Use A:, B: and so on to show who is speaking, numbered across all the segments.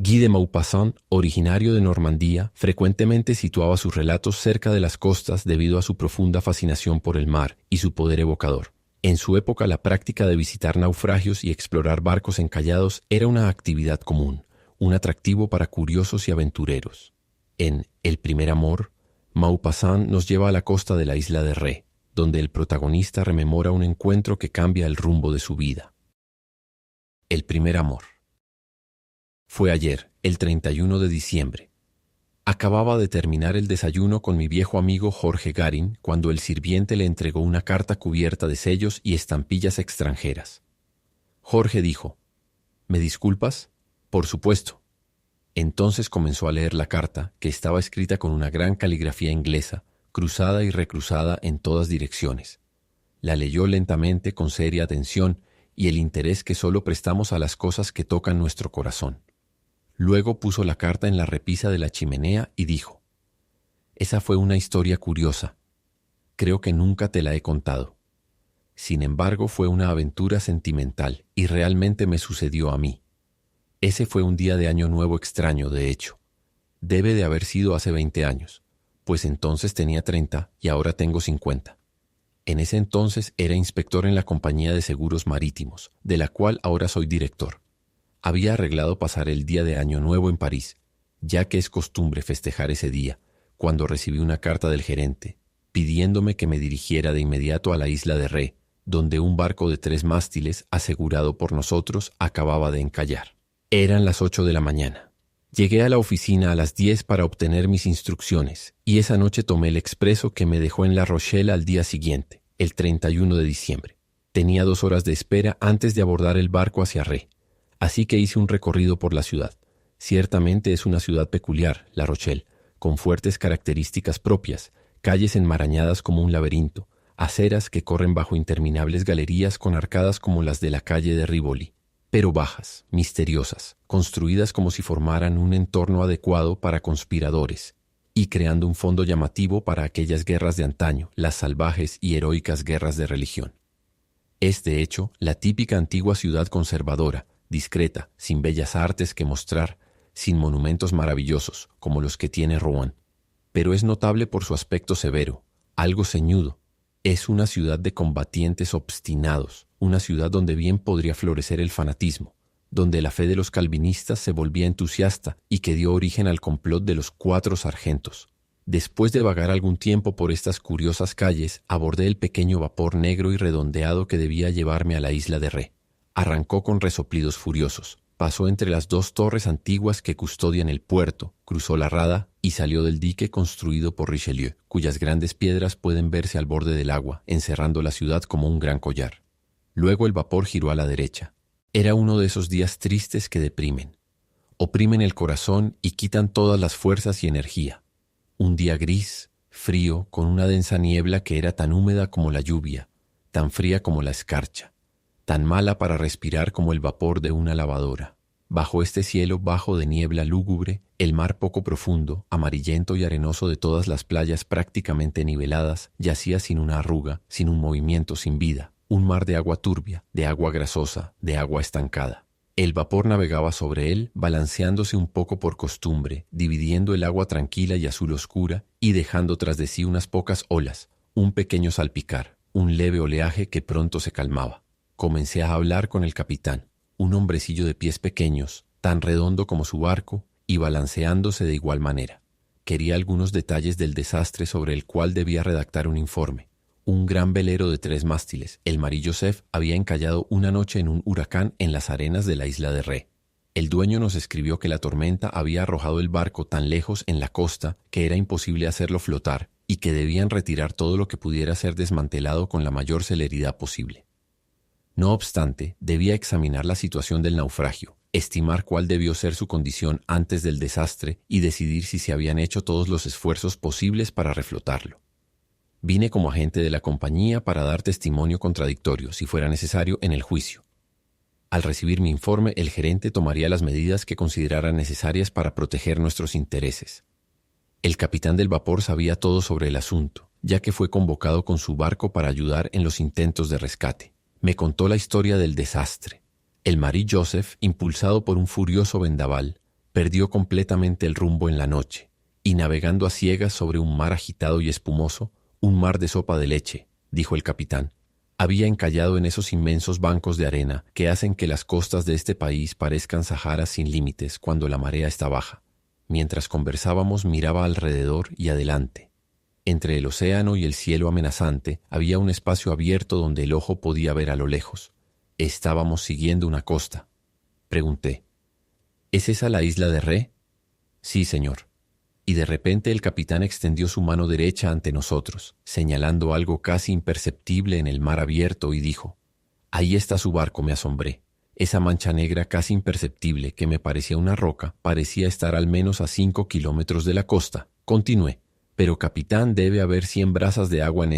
A: Guy de Maupassant, originario de Normandía, frecuentemente situaba sus relatos cerca de las costas debido a su profunda fascinación por el mar y su poder evocador. En su época, la práctica de visitar naufragios y explorar barcos encallados era una actividad común, un atractivo para curiosos y aventureros. En El primer amor, Maupassant nos lleva a la costa de la isla de Ré, donde el protagonista rememora un encuentro que cambia el rumbo de su vida. El primer amor. Fue ayer, el 31 de diciembre. Acababa de terminar el desayuno con mi viejo amigo Jorge Garin cuando el sirviente le entregó una carta cubierta de sellos y estampillas extranjeras. Jorge dijo: ¿Me disculpas? Por supuesto. Entonces comenzó a leer la carta, que estaba escrita con una gran caligrafía inglesa, cruzada y recruzada en todas direcciones. La leyó lentamente, con seria atención y el interés que solo prestamos a las cosas que tocan nuestro corazón. Luego puso la carta en la repisa de la chimenea y dijo: Esa fue una historia curiosa. Creo que nunca te la he contado. Sin embargo, fue una aventura sentimental y realmente me sucedió a mí. Ese fue un día de Año Nuevo extraño, de hecho. Debe de haber sido hace 20 años, pues entonces tenía 30 y ahora tengo 50. En ese entonces era inspector en la compañía de seguros marítimos, de la cual ahora soy director. Había arreglado pasar el día de Año Nuevo en París, ya que es costumbre festejar ese día, cuando recibí una carta del gerente, pidiéndome que me dirigiera de inmediato a la isla de Ré, donde un barco de 3 mástiles, asegurado por nosotros, acababa de encallar. Eran las 8 de la mañana. Llegué a la oficina a las 10 para obtener mis instrucciones, y esa noche tomé el expreso que me dejó en La Rochelle al día siguiente, el 31 de diciembre. Tenía 2 horas de espera antes de abordar el barco hacia Ré. Así que hice un recorrido por la ciudad. Ciertamente es una ciudad peculiar, La Rochelle, con fuertes características propias, calles enmarañadas como un laberinto, aceras que corren bajo interminables galerías con arcadas como las de la calle de Rivoli, pero bajas, misteriosas, construidas como si formaran un entorno adecuado para conspiradores y creando un fondo llamativo para aquellas guerras de antaño, las salvajes y heroicas guerras de religión. Es, de hecho, la típica antigua ciudad conservadora, discreta, sin bellas artes que mostrar, sin monumentos maravillosos como los que tiene Rouen. Pero es notable por su aspecto severo, algo ceñudo. Es una ciudad de combatientes obstinados, una ciudad donde bien podría florecer el fanatismo, donde la fe de los calvinistas se volvía entusiasta y que dio origen al complot de los 4 sargentos. Después de vagar algún tiempo por estas curiosas calles, abordé el pequeño vapor negro y redondeado que debía llevarme a la isla de Ré. Arrancó con resoplidos furiosos, pasó entre las 2 torres antiguas que custodian el puerto, cruzó la rada y salió del dique construido por Richelieu, cuyas grandes piedras pueden verse al borde del agua, encerrando la ciudad como un gran collar. Luego el vapor giró a la derecha. Era uno de esos días tristes que deprimen. Oprimen el corazón y quitan todas las fuerzas y energía. Un día gris, frío, con una densa niebla que era tan húmeda como la lluvia, tan fría como la escarcha, tan mala para respirar como el vapor de una lavadora. Bajo este cielo bajo de niebla lúgubre, el mar poco profundo, amarillento y arenoso de todas las playas prácticamente niveladas, yacía sin una arruga, sin un movimiento, sin vida. Un mar de agua turbia, de agua grasosa, de agua estancada. El vapor navegaba sobre él, balanceándose un poco por costumbre, dividiendo el agua tranquila y azul oscura y dejando tras de sí unas pocas olas, un pequeño salpicar, un leve oleaje que pronto se calmaba. Comencé a hablar con el capitán, un hombrecillo de pies pequeños, tan redondo como su barco, y balanceándose de igual manera. Quería algunos detalles del desastre sobre el cual debía redactar un informe. Un gran velero de 3 mástiles, el Marie Joseph, había encallado una noche en un huracán en las arenas de la isla de Ré. El dueño nos escribió que la tormenta había arrojado el barco tan lejos en la costa que era imposible hacerlo flotar y que debían retirar todo lo que pudiera ser desmantelado con la mayor celeridad posible. No obstante, debía examinar la situación del naufragio, estimar cuál debió ser su condición antes del desastre y decidir si se habían hecho todos los esfuerzos posibles para reflotarlo. Vine como agente de la compañía para dar testimonio contradictorio, si fuera necesario, en el juicio. Al recibir mi informe, el gerente tomaría las medidas que considerara necesarias para proteger nuestros intereses. El capitán del vapor sabía todo sobre el asunto, ya que fue convocado con su barco para ayudar en los intentos de rescate. Me contó la historia del desastre. El Marie Joseph, impulsado por un furioso vendaval, Perdió completamente el rumbo en la noche, y navegando a ciegas sobre un mar agitado y espumoso, un mar de sopa de leche, dijo el capitán. Había encallado en esos inmensos bancos de arena que hacen que las costas de este país parezcan Saharas sin límites cuando la marea está baja. Mientras conversábamos miraba alrededor y adelante. Entre el océano y el cielo amenazante había un espacio abierto donde el ojo podía ver a lo lejos. Estábamos siguiendo una costa. Pregunté, ¿es esa la isla de Ré? Sí, señor. Y de repente el capitán extendió su mano derecha ante nosotros, señalando algo casi imperceptible en el mar abierto y dijo, ahí está su barco. Me asombré. Esa mancha negra casi imperceptible que me parecía una roca parecía estar al menos a 5 kilómetros de la costa. Continué, pero capitán, debe haber 100 brazas de agua en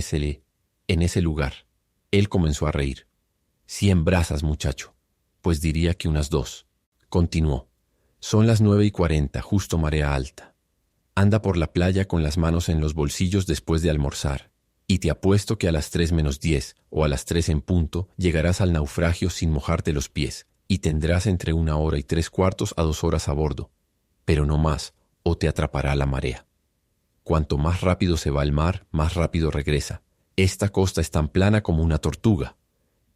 A: ese lugar. Él comenzó a reír. 100 brazas, muchacho. Pues diría que unas 2. Continuó. Son las 9:40, justo marea alta. Anda por la playa con las manos en los bolsillos después de almorzar, y te apuesto que a las 3 menos 10 o a las 3 en punto llegarás al naufragio sin mojarte los pies, y tendrás entre 1 hora y 3/4 a 2 horas a bordo, pero no más, o te atrapará la marea. Cuanto más rápido se va al mar, más rápido regresa. Esta costa es tan plana como una tortuga,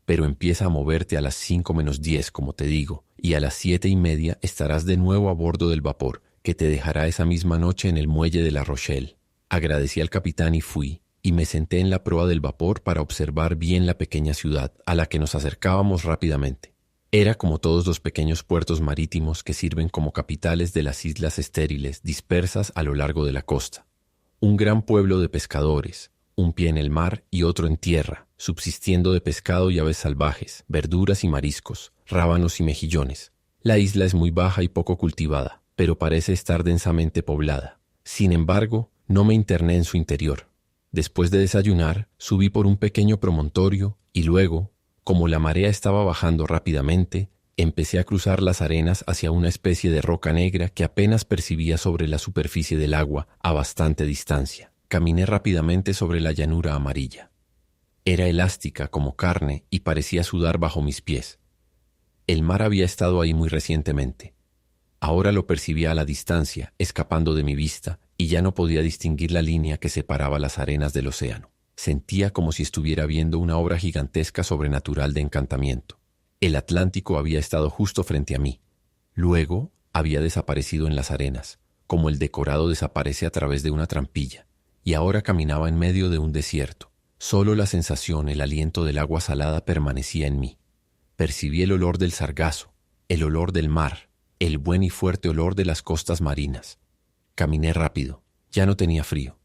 A: pero empieza a moverte a las 5 menos 10, como te digo, y a las 7:30 estarás de nuevo a bordo del vapor, que te dejará esa misma noche en el muelle de La Rochelle. Agradecí al capitán y fui, y me senté en la proa del vapor para observar bien la pequeña ciudad, a la que nos acercábamos rápidamente. Era como todos los pequeños puertos marítimos que sirven como capitales de las islas estériles dispersas a lo largo de la costa. Un gran pueblo de pescadores, un pie en el mar y otro en tierra, subsistiendo de pescado y aves salvajes, verduras y mariscos, rábanos y mejillones. La isla es muy baja y poco cultivada, pero parece estar densamente poblada. Sin embargo, no me interné en su interior. Después de desayunar, subí por un pequeño promontorio y luego, como la marea estaba bajando rápidamente, empecé a cruzar las arenas hacia una especie de roca negra que apenas percibía sobre la superficie del agua a bastante distancia. Caminé rápidamente sobre la llanura amarilla. Era elástica como carne y parecía sudar bajo mis pies. El mar había estado ahí muy recientemente. Ahora lo percibía a la distancia, escapando de mi vista, y ya no podía distinguir la línea que separaba las arenas del océano. Sentía como si estuviera viendo una obra gigantesca sobrenatural de encantamiento. El Atlántico había estado justo frente a mí. Luego había desaparecido en las arenas, como el decorado desaparece a través de una trampilla, y ahora caminaba en medio de un desierto. Solo la sensación, el aliento del agua salada permanecía en mí. Percibí el olor del sargazo, el olor del mar, el buen y fuerte olor de las costas marinas. Caminé rápido, ya no tenía frío.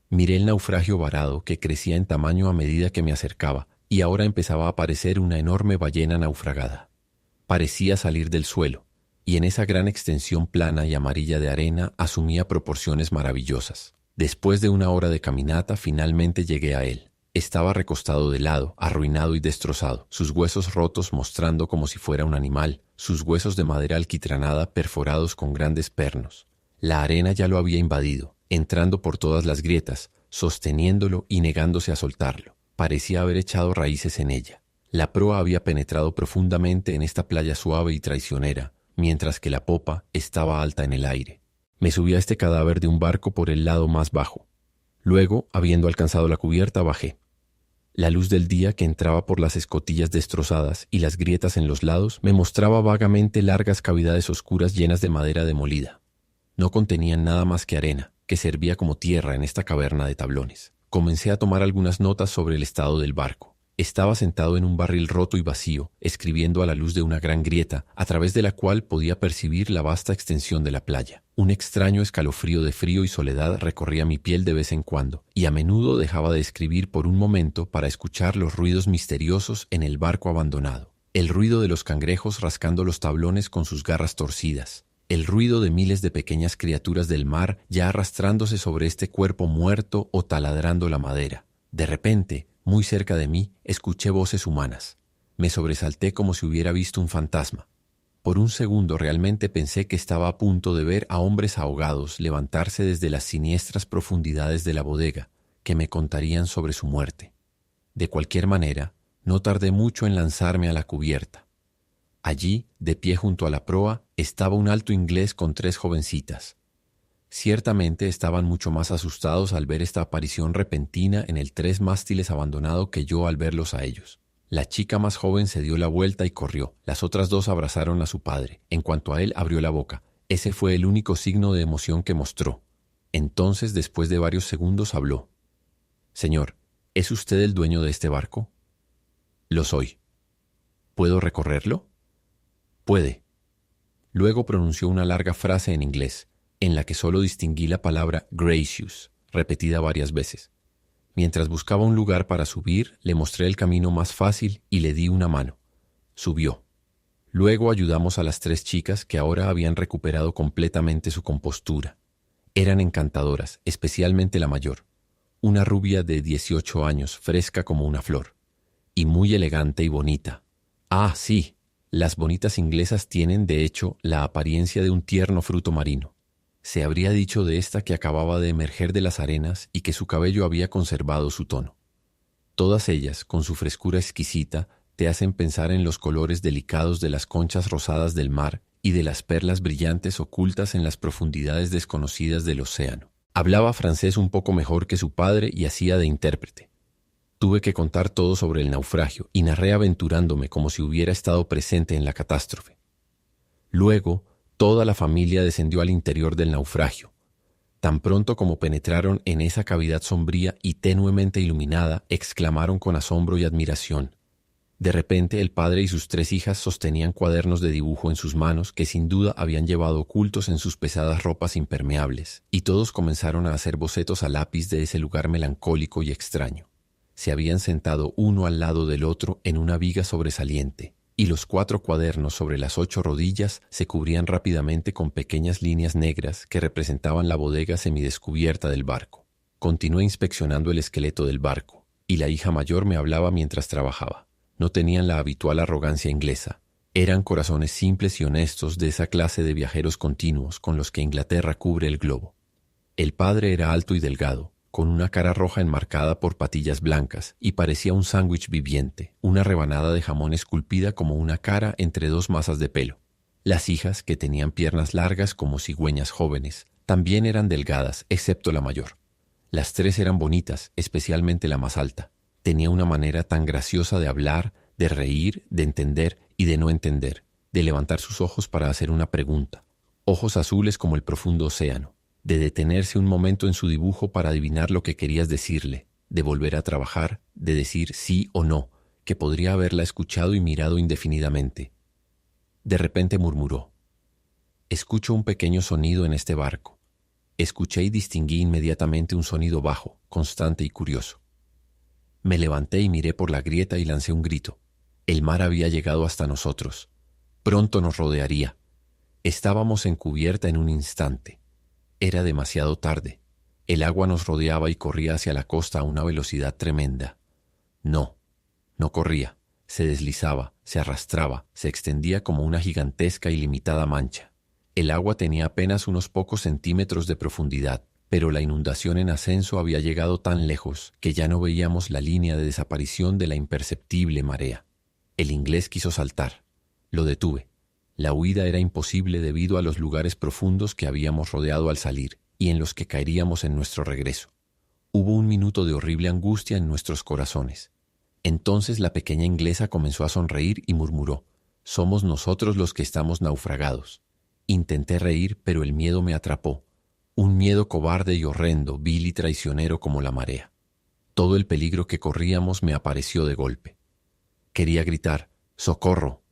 A: Miré el naufragio varado que crecía en tamaño a medida que me acercaba y ahora empezaba a aparecer una enorme ballena naufragada. Parecía salir del suelo y en esa gran extensión plana y amarilla de arena asumía proporciones maravillosas. Después de 1 hora de caminata finalmente llegué a él. Estaba recostado de lado, arruinado y destrozado, sus huesos rotos mostrando como si fuera un animal, sus huesos de madera alquitranada perforados con grandes pernos. La arena ya lo había invadido, entrando por todas las grietas, sosteniéndolo y negándose a soltarlo. Parecía haber echado raíces en ella. La proa había penetrado profundamente en esta playa suave y traicionera, mientras que la popa estaba alta en el aire. Me subí a este cadáver de un barco por el lado más bajo. Luego, habiendo alcanzado la cubierta, bajé. La luz del día que entraba por las escotillas destrozadas y las grietas en los lados me mostraba vagamente largas cavidades oscuras llenas de madera demolida. No contenían nada más que arena, que servía como tierra en esta caverna de tablones. Comencé a tomar algunas notas sobre el estado del barco. Estaba sentado en un barril roto y vacío, escribiendo a la luz de una gran grieta, a través de la cual podía percibir la vasta extensión de la playa. Un extraño escalofrío de frío y soledad recorría mi piel de vez en cuando, y a menudo dejaba de escribir por un momento para escuchar los ruidos misteriosos en el barco abandonado. El ruido de los cangrejos rascando los tablones con sus garras torcidas. El ruido de miles de pequeñas criaturas del mar ya arrastrándose sobre este cuerpo muerto o taladrando la madera. De repente, muy cerca de mí, escuché voces humanas. Me sobresalté como si hubiera visto un fantasma. Por un segundo realmente pensé que estaba a punto de ver a hombres ahogados levantarse desde las siniestras profundidades de la bodega, que me contarían sobre su muerte. De cualquier manera, no tardé mucho en lanzarme a la cubierta. Allí, de pie junto a la proa, estaba un alto inglés con 3 jovencitas. Ciertamente estaban mucho más asustados al ver esta aparición repentina en el 3 mástiles abandonado que yo al verlos a ellos. La chica más joven se dio la vuelta y corrió. Las otras 2 abrazaron a su padre. En cuanto a él, abrió la boca. Ese fue el único signo de emoción que mostró. Entonces, después de varios segundos, habló. «Señor, ¿es usted el dueño de este barco?» «Lo soy». «¿Puedo recorrerlo?» «Puede». Luego pronunció una larga frase en inglés, en la que solo distinguí la palabra gracious, repetida varias veces. Mientras buscaba un lugar para subir, le mostré el camino más fácil y le di una mano. Subió. Luego ayudamos a las 3 chicas que ahora habían recuperado completamente su compostura. Eran encantadoras, especialmente la mayor, una rubia de 18 años, fresca como una flor, y muy elegante y bonita. Ah, sí, las bonitas inglesas tienen, de hecho, la apariencia de un tierno fruto marino. Se habría dicho de esta que acababa de emerger de las arenas y que su cabello había conservado su tono. Todas ellas, con su frescura exquisita, te hacen pensar en los colores delicados de las conchas rosadas del mar y de las perlas brillantes ocultas en las profundidades desconocidas del océano. Hablaba francés un poco mejor que su padre y hacía de intérprete. Tuve que contar todo sobre el naufragio y narré aventurándome como si hubiera estado presente en la catástrofe. Luego, toda la familia descendió al interior del naufragio. Tan pronto como penetraron en esa cavidad sombría y tenuemente iluminada, exclamaron con asombro y admiración. De repente el padre y sus 3 hijas sostenían cuadernos de dibujo en sus manos que sin duda habían llevado ocultos en sus pesadas ropas impermeables, y todos comenzaron a hacer bocetos a lápiz de ese lugar melancólico y extraño. Se habían sentado uno al lado del otro en una viga sobresaliente, y los 4 cuadernos sobre las 8 rodillas se cubrían rápidamente con pequeñas líneas negras que representaban la bodega semidescubierta del barco. Continué inspeccionando el esqueleto del barco, y la hija mayor me hablaba mientras trabajaba. No tenían la habitual arrogancia inglesa. Eran corazones simples y honestos de esa clase de viajeros continuos con los que Inglaterra cubre el globo. El padre era alto y delgado, con una cara roja enmarcada por patillas blancas, y parecía un sándwich viviente, una rebanada de jamón esculpida como una cara entre 2 masas de pelo. Las hijas, que tenían piernas largas como cigüeñas jóvenes, también eran delgadas, excepto la mayor. Las 3 eran bonitas, especialmente la más alta. Tenía una manera tan graciosa de hablar, de reír, de entender y de no entender, de levantar sus ojos para hacer una pregunta, ojos azules como el profundo océano, de detenerse un momento en su dibujo para adivinar lo que querías decirle, de volver a trabajar, de decir sí o no, que podría haberla escuchado y mirado indefinidamente. De repente murmuró: «Escucho un pequeño sonido en este barco». Escuché y distinguí inmediatamente un sonido bajo, constante y curioso. Me levanté y miré por la grieta y lancé un grito. El mar había llegado hasta nosotros. Pronto nos rodearía. Estábamos en cubierta en un instante. Era demasiado tarde. El agua nos rodeaba y corría hacia la costa a una velocidad tremenda. No corría. Se deslizaba, se arrastraba, se extendía como una gigantesca y limitada mancha. El agua tenía apenas unos pocos centímetros de profundidad, pero la inundación en ascenso había llegado tan lejos que ya no veíamos la línea de desaparición de la imperceptible marea. El inglés quiso saltar. Lo detuve. La huida era imposible debido a los lugares profundos que habíamos rodeado al salir y en los que caeríamos en nuestro regreso. Hubo un minuto de horrible angustia en nuestros corazones. Entonces la pequeña inglesa comenzó a sonreír y murmuró: «Somos nosotros los que estamos naufragados». Intenté reír, pero el miedo me atrapó. Un miedo cobarde y horrendo, vil y traicionero como la marea. Todo el peligro que corríamos me apareció de golpe. Quería gritar: «¡Socorro!».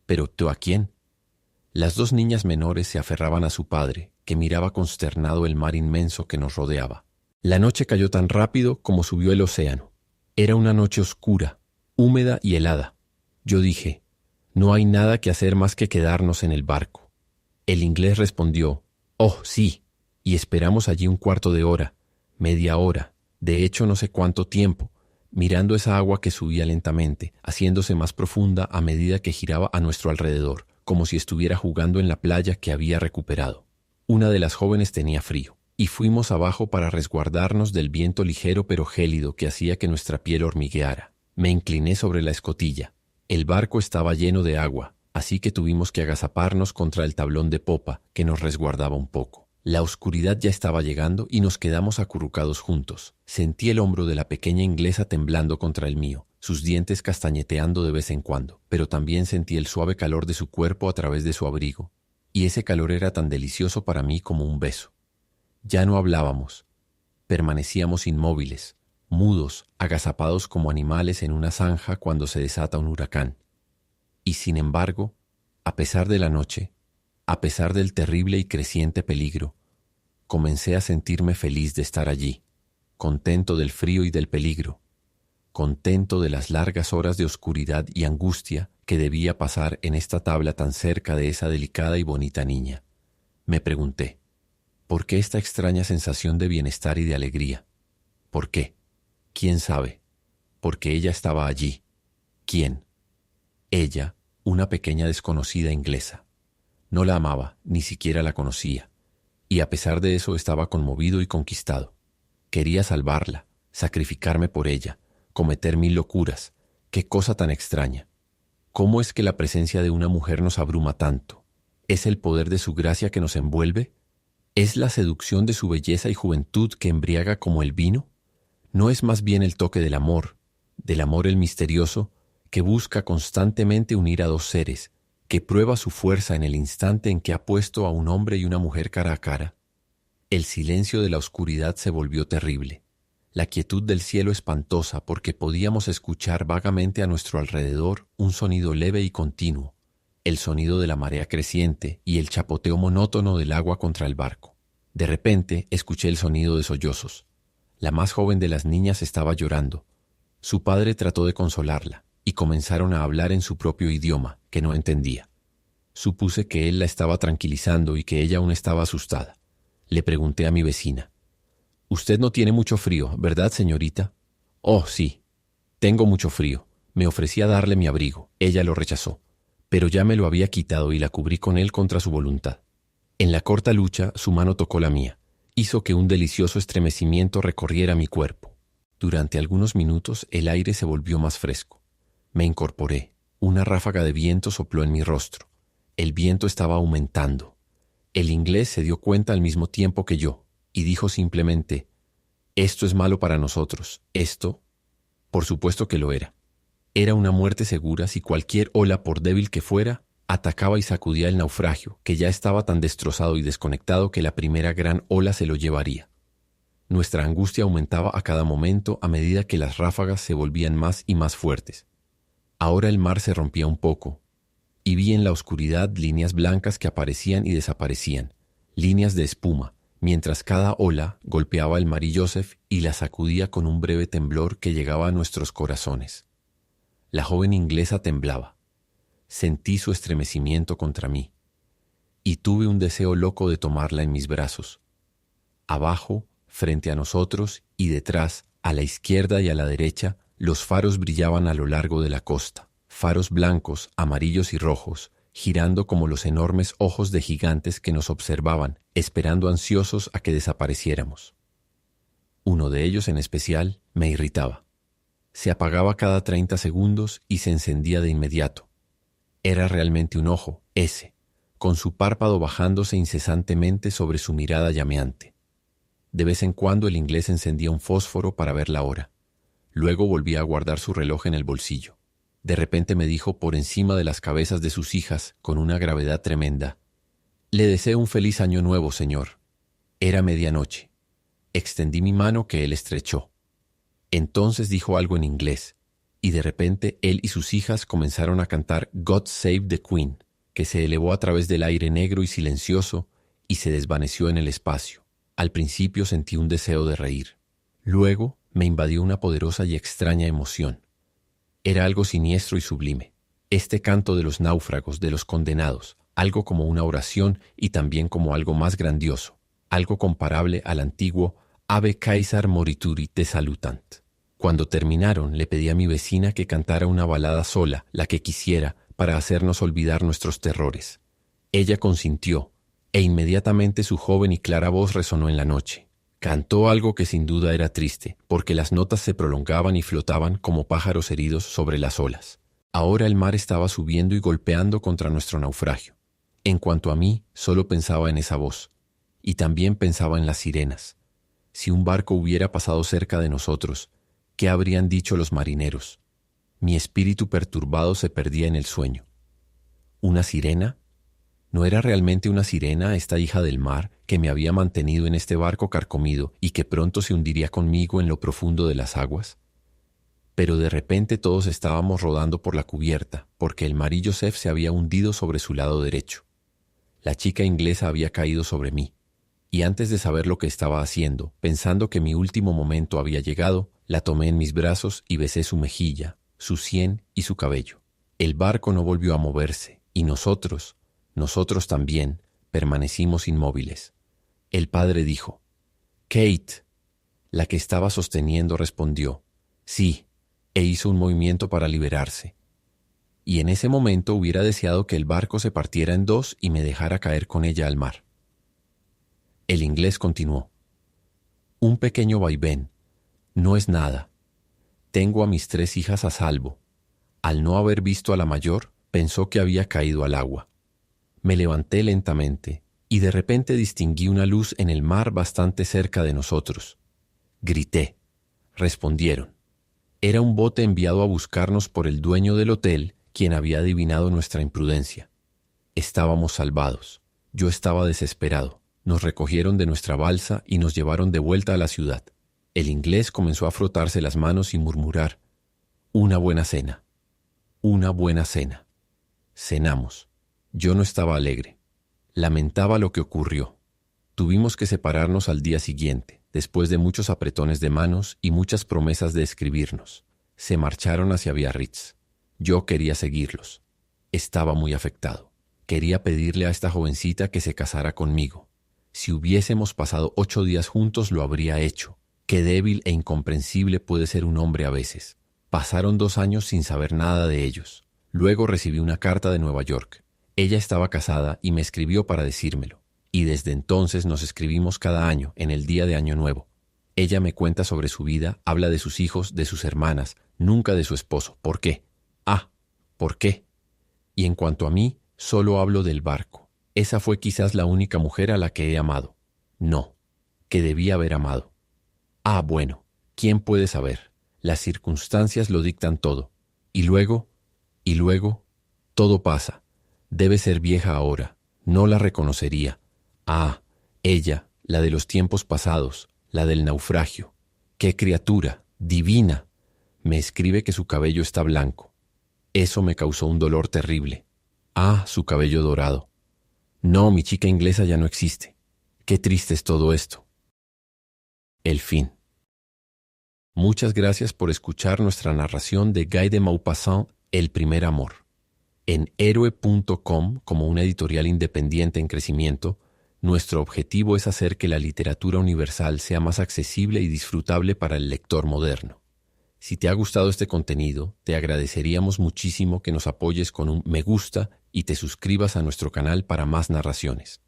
A: ¿Pero tú a quién? Las 2 niñas menores se aferraban a su padre, que miraba consternado el mar inmenso que nos rodeaba. La noche cayó tan rápido como subió el océano. Era una noche oscura, húmeda y helada. Yo dije: «No hay nada que hacer más que quedarnos en el barco». El inglés respondió: «Oh, sí». Y esperamos allí un cuarto de hora, media hora, de hecho no sé cuánto tiempo, mirando esa agua que subía lentamente, haciéndose más profunda a medida que giraba a nuestro alrededor, como si estuviera jugando en la playa que había recuperado. Una de las jóvenes tenía frío, y fuimos abajo para resguardarnos del viento ligero pero gélido que hacía que nuestra piel hormigueara. Me incliné sobre la escotilla. El barco estaba lleno de agua, así que tuvimos que agazaparnos contra el tablón de popa que nos resguardaba un poco. La oscuridad ya estaba llegando y nos quedamos acurrucados juntos. Sentí el hombro de la pequeña inglesa temblando contra el mío, sus dientes castañeteando de vez en cuando, pero también sentí el suave calor de su cuerpo a través de su abrigo, y ese calor era tan delicioso para mí como un beso. Ya no hablábamos. Permanecíamos inmóviles, mudos, agazapados como animales en una zanja cuando se desata un huracán. Y sin embargo, a pesar de la noche, a pesar del terrible y creciente peligro, comencé a sentirme feliz de estar allí, contento del frío y del peligro, contento de las largas horas de oscuridad y angustia que debía pasar en esta tabla tan cerca de esa delicada y bonita niña. Me pregunté, ¿por qué esta extraña sensación de bienestar y de alegría? ¿Por qué? ¿Quién sabe? Porque ella estaba allí. ¿Quién? Ella, una pequeña desconocida inglesa. No la amaba, ni siquiera la conocía, y a pesar de eso estaba conmovido y conquistado. Quería salvarla, sacrificarme por ella, cometer 1000 locuras. ¡Qué cosa tan extraña! ¿Cómo es que la presencia de una mujer nos abruma tanto? ¿Es el poder de su gracia que nos envuelve? ¿Es la seducción de su belleza y juventud que embriaga como el vino? ¿No es más bien el toque del amor el misterioso, que busca constantemente unir a dos seres, que prueba su fuerza en el instante en que ha puesto a un hombre y una mujer cara a cara? El silencio de la oscuridad se volvió terrible, la quietud del cielo espantosa porque podíamos escuchar vagamente a nuestro alrededor un sonido leve y continuo, el sonido de la marea creciente y el chapoteo monótono del agua contra el barco. De repente escuché el sonido de sollozos. La más joven de las niñas estaba llorando. Su padre trató de consolarla y comenzaron a hablar en su propio idioma, que no entendía. Supuse que él la estaba tranquilizando y que ella aún estaba asustada. Le pregunté a mi vecina, «Usted no tiene mucho frío, ¿verdad, señorita?» «Oh, sí, tengo mucho frío». Me ofrecí a darle mi abrigo. Ella lo rechazó, pero ya me lo había quitado y la cubrí con él contra su voluntad. En la corta lucha, su mano tocó la mía. Hizo que un delicioso estremecimiento recorriera mi cuerpo. Durante algunos minutos el aire se volvió más fresco. Me incorporé. Una ráfaga de viento sopló en mi rostro. El viento estaba aumentando. El inglés se dio cuenta al mismo tiempo que yo y dijo simplemente, «Esto es malo para nosotros. Esto...». Por supuesto que lo era. Era una muerte segura si cualquier ola, por débil que fuera, atacaba y sacudía el naufragio, que ya estaba tan destrozado y desconectado que la primera gran ola se lo llevaría. Nuestra angustia aumentaba a cada momento a medida que las ráfagas se volvían más y más fuertes. Ahora el mar se rompía un poco, y vi en la oscuridad líneas blancas que aparecían y desaparecían, líneas de espuma, mientras cada ola golpeaba el Mary Joseph y la sacudía con un breve temblor que llegaba a nuestros corazones. La joven inglesa temblaba. Sentí su estremecimiento contra mí, y tuve un deseo loco de tomarla en mis brazos. Abajo, frente a nosotros y detrás, a la izquierda y a la derecha, los faros brillaban a lo largo de la costa, faros blancos, amarillos y rojos, girando como los enormes ojos de gigantes que nos observaban, esperando ansiosos a que desapareciéramos. Uno de ellos en especial me irritaba. Se apagaba cada 30 segundos y se encendía de inmediato. Era realmente un ojo, ese, con su párpado bajándose incesantemente sobre su mirada llameante. De vez en cuando el inglés encendía un fósforo para ver la hora. Luego volvía a guardar su reloj en el bolsillo. De repente me dijo por encima de las cabezas de sus hijas, con una gravedad tremenda, «Le deseo un feliz año nuevo, señor». Era medianoche. Extendí mi mano que él estrechó. Entonces dijo algo en inglés, y de repente él y sus hijas comenzaron a cantar «God Save the Queen», que se elevó a través del aire negro y silencioso y se desvaneció en el espacio. Al principio sentí un deseo de reír. Luego me invadió una poderosa y extraña emoción. Era algo siniestro y sublime. Este canto de los náufragos, de los condenados, algo como una oración y también como algo más grandioso, algo comparable al antiguo Ave Caesar Morituri te salutant. Cuando terminaron, le pedí a mi vecina que cantara una balada sola, la que quisiera, para hacernos olvidar nuestros terrores. Ella consintió, e inmediatamente su joven y clara voz resonó en la noche. Cantó algo que sin duda era triste, porque las notas se prolongaban y flotaban como pájaros heridos sobre las olas. Ahora el mar estaba subiendo y golpeando contra nuestro naufragio. En cuanto a mí, solo pensaba en esa voz. Y también pensaba en las sirenas. Si un barco hubiera pasado cerca de nosotros, ¿qué habrían dicho los marineros? Mi espíritu perturbado se perdía en el sueño. ¿Una sirena? ¿No era realmente una sirena esta hija del mar que me había mantenido en este barco carcomido y que pronto se hundiría conmigo en lo profundo de las aguas? Pero de repente todos estábamos rodando por la cubierta, porque el Marie Joseph se había hundido sobre su lado derecho. La chica inglesa había caído sobre mí, y antes de saber lo que estaba haciendo, pensando que mi último momento había llegado, la tomé en mis brazos y besé su mejilla, su sien y su cabello. El barco no volvió a moverse, y nosotros también, permanecimos inmóviles. El padre dijo, «Kate». La que estaba sosteniendo respondió, «Sí», e hizo un movimiento para liberarse. Y en ese momento hubiera deseado que el barco se partiera en dos y me dejara caer con ella al mar. El inglés continuó, «Un pequeño vaivén, no es nada. Tengo a mis 3 hijas a salvo. Al no haber visto a la mayor, pensó que había caído al agua. Me levanté lentamente y de repente distinguí una luz en el mar bastante cerca de nosotros. Grité. Respondieron. Era un bote enviado a buscarnos por el dueño del hotel, quien había adivinado nuestra imprudencia. Estábamos salvados. Yo estaba desesperado. Nos recogieron de nuestra balsa y nos llevaron de vuelta a la ciudad. El inglés comenzó a frotarse las manos y murmurar, «Una buena cena, una buena cena». Cenamos. Yo no estaba alegre. Lamentaba lo que ocurrió. Tuvimos que separarnos al día siguiente, después de muchos apretones de manos y muchas promesas de escribirnos. Se marcharon hacia Biarritz. Yo quería seguirlos. Estaba muy afectado. Quería pedirle a esta jovencita que se casara conmigo. Si hubiésemos pasado 8 días juntos, lo habría hecho. Qué débil e incomprensible puede ser un hombre a veces. Pasaron 2 años sin saber nada de ellos. Luego recibí una carta de Nueva York. Ella estaba casada y me escribió para decírmelo. Y desde entonces nos escribimos cada año, en el día de Año Nuevo. Ella me cuenta sobre su vida, habla de sus hijos, de sus hermanas, nunca de su esposo. ¿Por qué? ¿Por qué? Y en cuanto a mí, solo hablo del barco. Esa fue quizás la única mujer a la que he amado. No, que debía haber amado. Bueno, ¿quién puede saber? Las circunstancias lo dictan todo. Y luego, todo pasa. Debe ser vieja ahora. No la reconocería. Ella, la de los tiempos pasados, la del naufragio. ¡Qué criatura! ¡Divina! Me escribe que su cabello está blanco. Eso me causó un dolor terrible. Su cabello dorado. No, mi chica inglesa ya no existe. Qué triste es todo esto. El fin. Muchas gracias por escuchar nuestra narración de Guy de Maupassant, El primer amor. En héroe.com, como una editorial independiente en crecimiento, nuestro objetivo es hacer que la literatura universal sea más accesible y disfrutable para el lector moderno. Si te ha gustado este contenido, te agradeceríamos muchísimo que nos apoyes con un me gusta y te suscribas a nuestro canal para más narraciones.